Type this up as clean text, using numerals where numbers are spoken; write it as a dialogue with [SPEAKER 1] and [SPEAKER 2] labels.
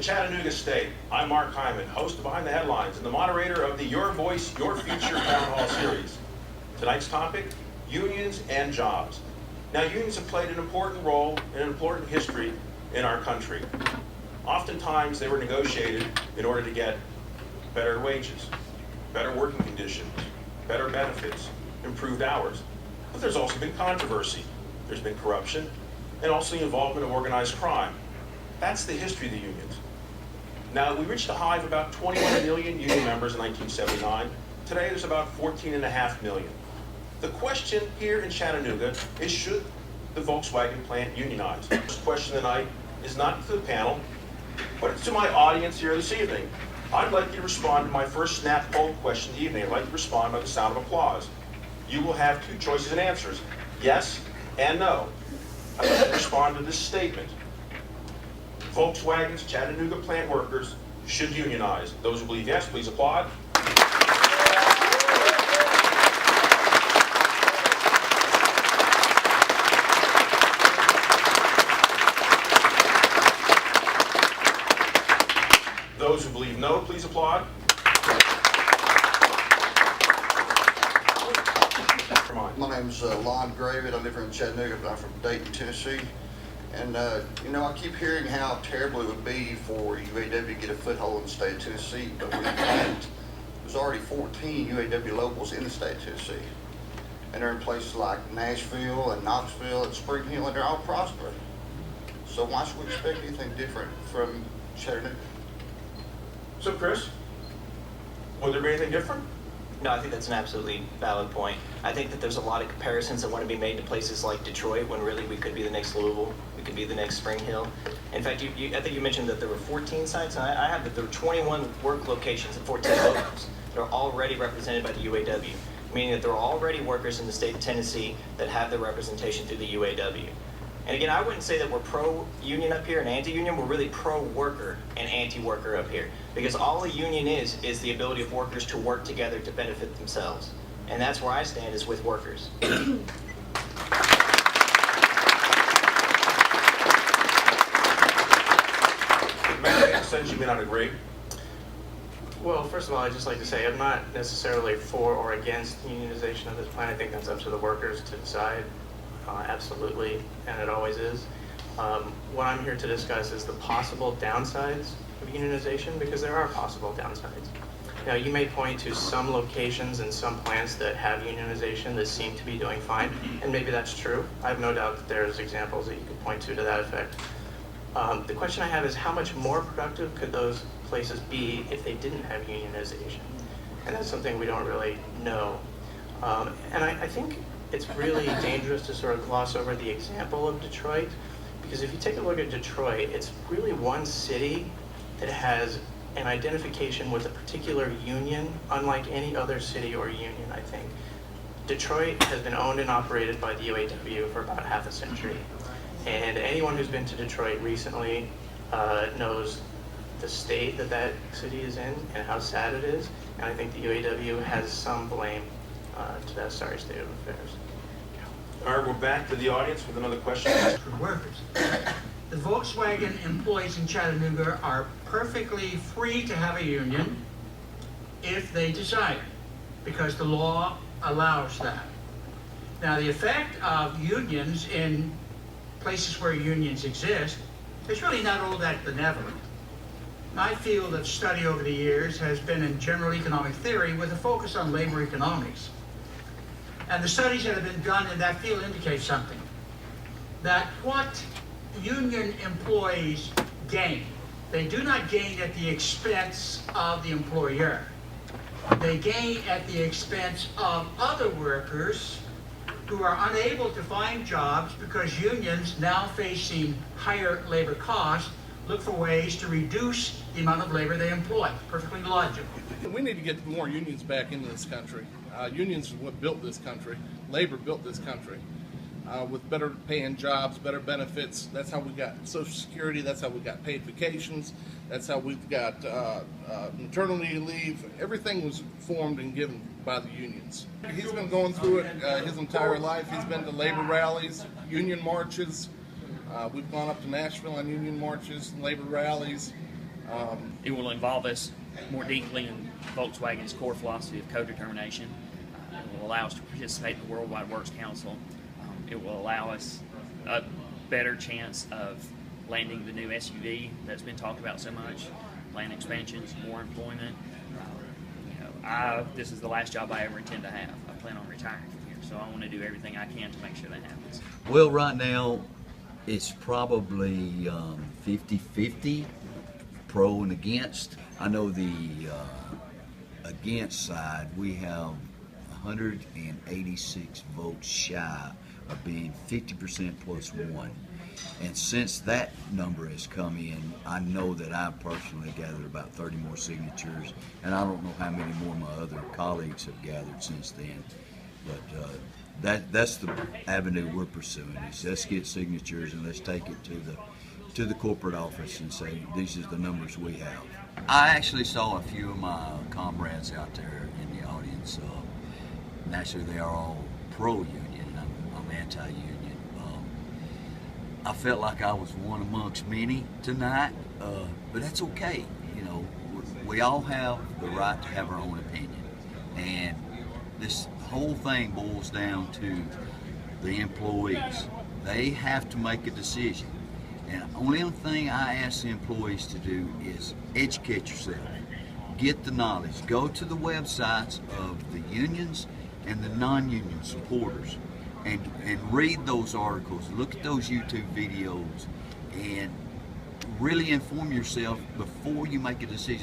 [SPEAKER 1] Chattanooga State. I'm Mark Hyman, host of Behind the Headlines and the moderator of the Your Voice, Your Future Town Hall series. Tonight's topic, unions and jobs. Now, unions have played an important role and an important history in our country. Oftentimes, they were negotiated in order to get better wages, better working conditions, better benefits, improved hours. But there's also been controversy. There's been corruption and also the involvement of organized crime. That's the history of the unions. Now, we reached a high of about 21 million union members in 1979. Today, there's about 14.5 million. The question here in Chattanooga is, should the Volkswagen plant unionize? The first question tonight is not to the panel, but it's to my audience here this evening. I'd like you to respond to my first snap poll question of the evening. I'd like to respond by the sound of applause. You will have two choices and answers, yes and no. I'd like to respond to this statement. Volkswagen's Chattanooga plant workers should unionize. Those who believe yes, please applaud. Those who believe no, please applaud.
[SPEAKER 2] My name's Lon Gravid. I live here in Chattanooga, but I'm from Dayton, Tennessee. And, I keep hearing how terrible it would be for UAW to get a foothold in the state of Tennessee. But when in fact, there's already 14 UAW locals in the state of Tennessee. And they're in places like Nashville and Knoxville and Spring Hill, and they're all prospering. So why should we expect anything different from Chattanooga?
[SPEAKER 1] So, Chris, would there be anything different?
[SPEAKER 3] No, I think that's an absolutely valid point. I think that there's a lot of comparisons that want to be made to places like Detroit, when really we could be the next Louisville, we could be the next Spring Hill. In fact, I think you mentioned that there were 14 sites, and I have that there were 21 work locations and 14 locals that are already represented by the UAW, meaning that there are already workers in the state of Tennessee that have their representation through the UAW. And again, I wouldn't say that we're pro-union up here and anti-union. We're really pro-worker and anti-worker up here. Because all a union is the ability of workers to work together to benefit themselves. And that's where I stand, is with workers.
[SPEAKER 1] Since you may not agree.
[SPEAKER 4] Well, first of all, I'd just like to say I'm not necessarily for or against unionization of this plant. I think that's up to the workers to decide. Absolutely, and it always is. What I'm here to discuss is the possible downsides of unionization, because there are possible downsides. Now, you may point to some locations and some plants that have unionization that seem to be doing fine, and maybe that's true. I have no doubt that there's examples that you could point to that effect. The question I have is, how much more productive could those places be if they didn't have unionization? And that's something we don't really know. And I think it's really dangerous to sort of gloss over the example of Detroit, because if you take a look at Detroit, it's really one city that has an identification with a particular union, unlike any other city or union, I think. Detroit has been owned and operated by the UAW for about half a century. And anyone who's been to Detroit recently knows the state that that city is in and how sad it is. And I think the UAW has some blame to that sorry state of affairs.
[SPEAKER 1] All right, we're back to the audience with another question.
[SPEAKER 5] For workers. The Volkswagen employees in Chattanooga are perfectly free to have a union if they desire, because the law allows that. Now, the effect of unions in places where unions exist is really not all that benevolent. My field of study over the years has been in general economic theory with a focus on labor economics. And the studies that have been done in that field indicate something. That what union employees gain, they do not gain at the expense of the employer. They gain at the expense of other workers who are unable to find jobs because unions, now facing higher labor costs, look for ways to reduce the amount of labor they employ. Perfectly logical.
[SPEAKER 6] We need to get more unions back into this country. Unions is what built this country. Labor built this country. With better paying jobs, better benefits. That's how we got Social Security. That's how we got paid vacations. That's how we've got maternity leave. Everything was formed and given by the unions. He's been going through it his entire life. He's been to labor rallies, union marches. We've gone up to Nashville on union marches and labor rallies.
[SPEAKER 7] It will involve us more deeply in Volkswagen's core philosophy of co-determination. It will allow us to participate in the Worldwide Works Council. It will allow us a better chance of landing the new SUV that's been talked about so much, plant expansions, more employment. This is the last job I ever intend to have. I plan on retiring from here, so I want to do everything I can to make sure that happens.
[SPEAKER 8] Well, right now, it's probably 50-50, pro and against. I know the against side, we have 186 votes shy of being 50% plus one. And since that number has come in, I know that I personally gathered about 30 more signatures, and I don't know how many more my other colleagues have gathered since then. But that's the avenue we're pursuing. Is let's get signatures and let's take it to the corporate office and say these are the numbers we have. I actually saw a few of my comrades out there in the audience. Naturally, they are all pro-union, and I'm anti-union. I felt like I was one amongst many tonight, but that's okay. You know, we all have the right to have our own opinion, and this whole thing boils down to the employees. They have to make a decision, and the only thing I ask the employees to do is educate yourself, get the knowledge, go to the websites of the unions and the non-union supporters, and read those articles, look at those YouTube videos, and really inform yourself before you make a decision.